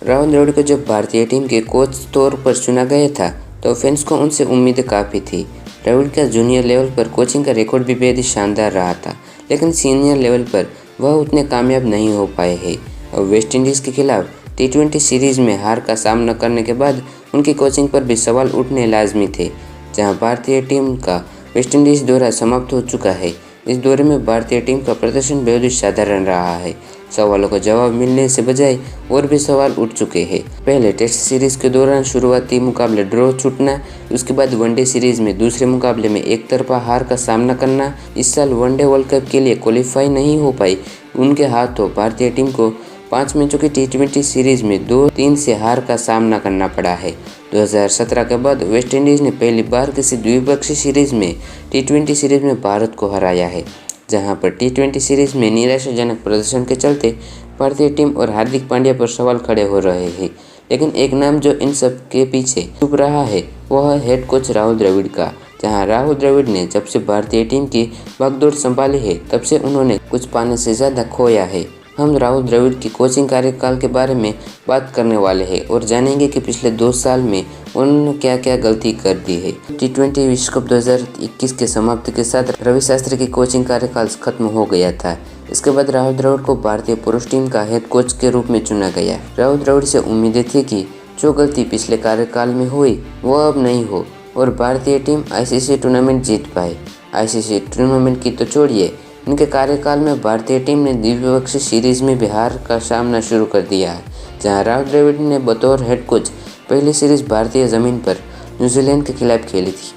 राहुल द्रविड़ को जब भारतीय टीम के कोच तौर पर चुना गया था तो फैंस को उनसे उम्मीदें काफ़ी थी। द्रविड़ का जूनियर लेवल पर कोचिंग का रिकॉर्ड भी बेहद शानदार रहा था, लेकिन सीनियर लेवल पर वह उतने कामयाब नहीं हो पाए हैं। अब वेस्टइंडीज़ के खिलाफ T20 सीरीज़ में हार का सामना करने के बाद उनकी कोचिंग पर भी सवाल उठने लाजमी थे। जहां भारतीय टीम का वेस्टइंडीज़ दौरा समाप्त हो चुका है, इस दौरे में भारतीय टीम का प्रदर्शन बेहद ही साधारण रहा है। सवालों का जवाब मिलने से बजाय और भी सवाल उठ चुके हैं। पहले टेस्ट सीरीज़ के दौरान शुरुआती मुकाबले ड्रॉ छूटना, उसके बाद वनडे सीरीज़ में दूसरे मुकाबले में एक तरफा हार का सामना करना, इस साल वनडे वर्ल्ड कप के लिए क्वालिफाई नहीं हो पाई उनके हाथों भारतीय टीम को 5 मैचों की T20 सीरीज़ में 2-3 से हार का सामना करना पड़ा है। 2017 के बाद वेस्टइंडीज़ ने पहली बार किसी द्विपक्षीय सीरीज़ में T20 सीरीज़ में भारत को हराया है, जहां पर T20 सीरीज़ में निराशाजनक प्रदर्शन के चलते भारतीय टीम और हार्दिक पांड्या पर सवाल खड़े हो रहे हैं। लेकिन एक नाम जो इन सब के पीछे छुप रहा है वह है हेड कोच राहुल द्रविड़ का। जहां राहुल द्रविड़ ने जब से भारतीय टीम की भागदौड़ संभाली है तब से उन्होंने कुछ पाने से ज़्यादा खोया है। हम राहुल द्रविड़ की कोचिंग कार्यकाल के बारे में बात करने वाले हैं और जानेंगे कि पिछले 2 साल में उन्होंने क्या क्या गलती कर दी है। T20 विश्व कप 2021 के समाप्ति के साथ रवि शास्त्री की कोचिंग कार्यकाल खत्म हो गया था। इसके बाद राहुल द्रविड़ को भारतीय पुरुष टीम का हेड कोच के रूप में चुना गया। राहुल द्रविड़ से उम्मीदें थी कि जो गलती पिछले कार्यकाल में हुई वह अब नहीं हो और भारतीय टीम ICC टूर्नामेंट जीत पाए। ICC टूर्नामेंट की तो छोड़िए, इनके कार्यकाल में भारतीय टीम ने द्विपक्षीय सीरीज में भी हार का सामना शुरू कर दिया है। जहां राहुल द्रविड़ ने बतौर हेड कोच पहली सीरीज भारतीय ज़मीन पर न्यूजीलैंड के खिलाफ खेली थी।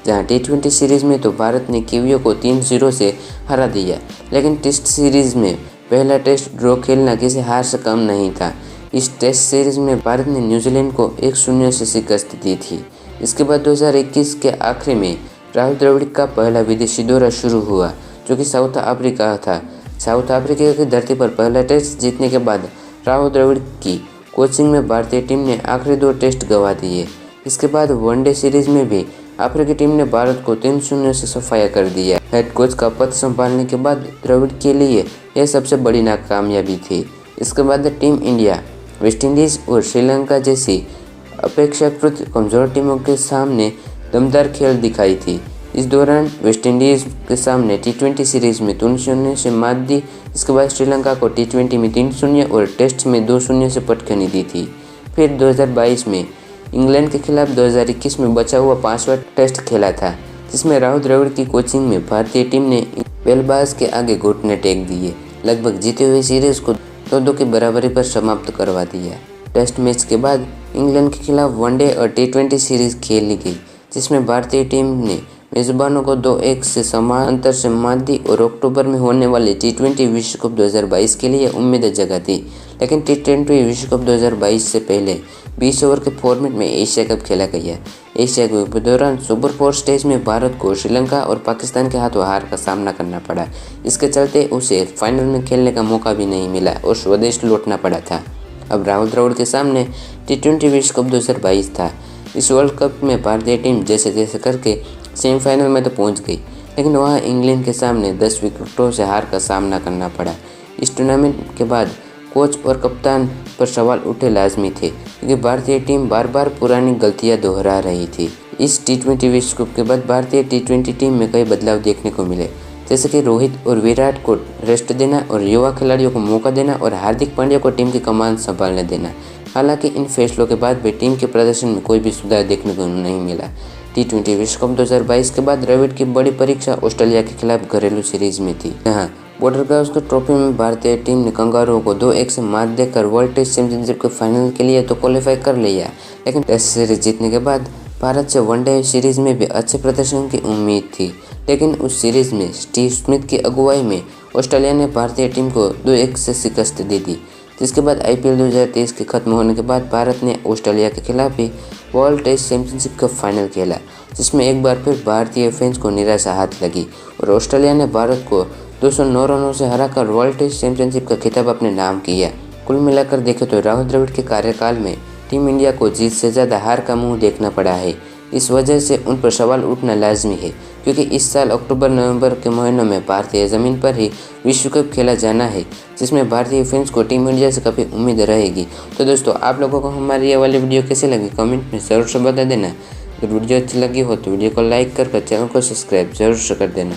जहां T20 सीरीज में तो भारत ने कीवियों को 3-0 से हरा दिया, लेकिन टेस्ट सीरीज में पहला टेस्ट ड्रॉ खेलना किसी हार से कम नहीं था। इस टेस्ट सीरीज में भारत ने न्यूजीलैंड को 1-0 से शिकस्त दी थी। इसके बाद 2021 के आखिरी में राहुल द्रविड़ का पहला विदेशी दौरा शुरू हुआ, जो कि साउथ अफ्रीका था। साउथ अफ्रीका की धरती पर पहला टेस्ट जीतने के बाद राहुल द्रविड़ की कोचिंग में भारतीय टीम ने आखिरी 2 टेस्ट गंवा दिए। इसके बाद वनडे सीरीज में भी अफ्रीकी टीम ने भारत को 3-0 से सफाया कर दिया। हेड कोच का पद संभालने के बाद द्रविड़ के लिए यह सबसे बड़ी नाकामयाबी थी। इसके बाद टीम इंडिया वेस्टइंडीज़ और श्रीलंका जैसी अपेक्षाकृत कमजोर टीमों के सामने दमदार खेल दिखाई थी। इस दौरान वेस्टइंडीज़ के सामने T20 सीरीज़ में 3-0 से मात दी। इसके बाद श्रीलंका को T20 में 3-0 और टेस्ट में 2-0 से पटखनी दी थी। फिर 2022 में इंग्लैंड के खिलाफ 2021 में बचा हुआ 5वां टेस्ट खेला था, जिसमें राहुल द्रविड़ की कोचिंग में भारतीय टीम ने बल्लेबाज के आगे घुटने टेक दिए। लगभग जीते हुए सीरीज़ को 2-2 की बराबरी पर समाप्त करवा दिया। टेस्ट मैच के बाद इंग्लैंड के खिलाफ वनडे और T20 सीरीज़ खेली गई, जिसमें भारतीय टीम ने मेज़बानों को 2-1 से समान अंतर से मात दी और अक्टूबर में होने वाले T20 विश्व कप 2022 के लिए उम्मीदें जगा दी। लेकिन T20 विश्व कप 2022 से पहले 20 ओवर के फॉर्मेट में एशिया कप खेला गया। एशिया कप के दौरान सुपर 4 स्टेज में भारत को श्रीलंका और पाकिस्तान के हाथों हार का सामना करना पड़ा। इसके चलते उसे फाइनल में खेलने का मौका भी नहीं मिला और स्वदेश लौटना पड़ा था। अब राहुल द्रविड़ के सामने T20 विश्व कप 2022 था। इस वर्ल्ड कप में भारतीय टीम जैसे तैसे करके सेमीफाइनल में तो पहुंच गई, लेकिन वहां इंग्लैंड के सामने 10 विकेटों से हार का सामना करना पड़ा। इस टूर्नामेंट के बाद कोच और कप्तान पर सवाल उठे लाजमी थे, क्योंकि भारतीय टीम बार बार पुरानी गलतियां दोहरा रही थी। इस T20 विश्व कप के बाद भारतीय T20 टीम में कई बदलाव देखने को मिले, जैसे कि रोहित और विराट को रेस्ट देना और युवा खिलाड़ियों को मौका देना और हार्दिक पांड्या को टीम की कमान संभालने देना। हालांकि इन फैसलों के बाद भी टीम के प्रदर्शन में कोई भी सुधार देखने को नहीं मिला। T20 विश्व कप 2022 के बाद द्रविड़ की बड़ी परीक्षा ऑस्ट्रेलिया के खिलाफ घरेलू सीरीज में थी। जहां बॉर्डर गावस्कर ट्रॉफी में भारतीय टीम ने कंगारुओं को 2-1 से मात देकर वर्ल्ड टेस्ट चैंपियनशिप के फाइनल के लिए तो क्वालिफाई कर लिया, लेकिन टेस्ट सीरीज जीतने के बाद भारत से वनडे सीरीज में भी अच्छे प्रदर्शन की उम्मीद थी। लेकिन उस सीरीज में स्टीव स्मिथ की अगुवाई में ऑस्ट्रेलिया ने भारतीय टीम को 2-1 से शिकस्त दे दी। जिसके बाद IPL 2023 के खत्म होने के बाद भारत ने ऑस्ट्रेलिया के खिलाफ भी वर्ल्ड टेस्ट चैंपियनशिप का फाइनल खेला, जिसमें एक बार फिर भारतीय फैंस को निराशा हाथ लगी और ऑस्ट्रेलिया ने भारत को 209 रनों से हराकर वर्ल्ड टेस्ट चैंपियनशिप का खिताब अपने नाम किया। कुल मिलाकर देखें तो राहुल द्रविड़ के कार्यकाल में टीम इंडिया को जीत से ज़्यादा हार का मुंह देखना पड़ा है। इस वजह से उन पर सवाल उठना लाजमी है। क्योंकि इस साल अक्टूबर नवंबर के महीनों में भारतीय ज़मीन पर ही विश्व कप खेला जाना है, जिसमें भारतीय फैंस को टीम इंडिया से काफ़ी उम्मीद रहेगी। तो दोस्तों, आप लोगों को हमारी ये वाली वीडियो कैसी लगी कमेंट में ज़रूर से बता देना। अगर वीडियो अच्छी लगी हो तो वीडियो को लाइक कर चैनल को सब्सक्राइब जरूर से कर देना।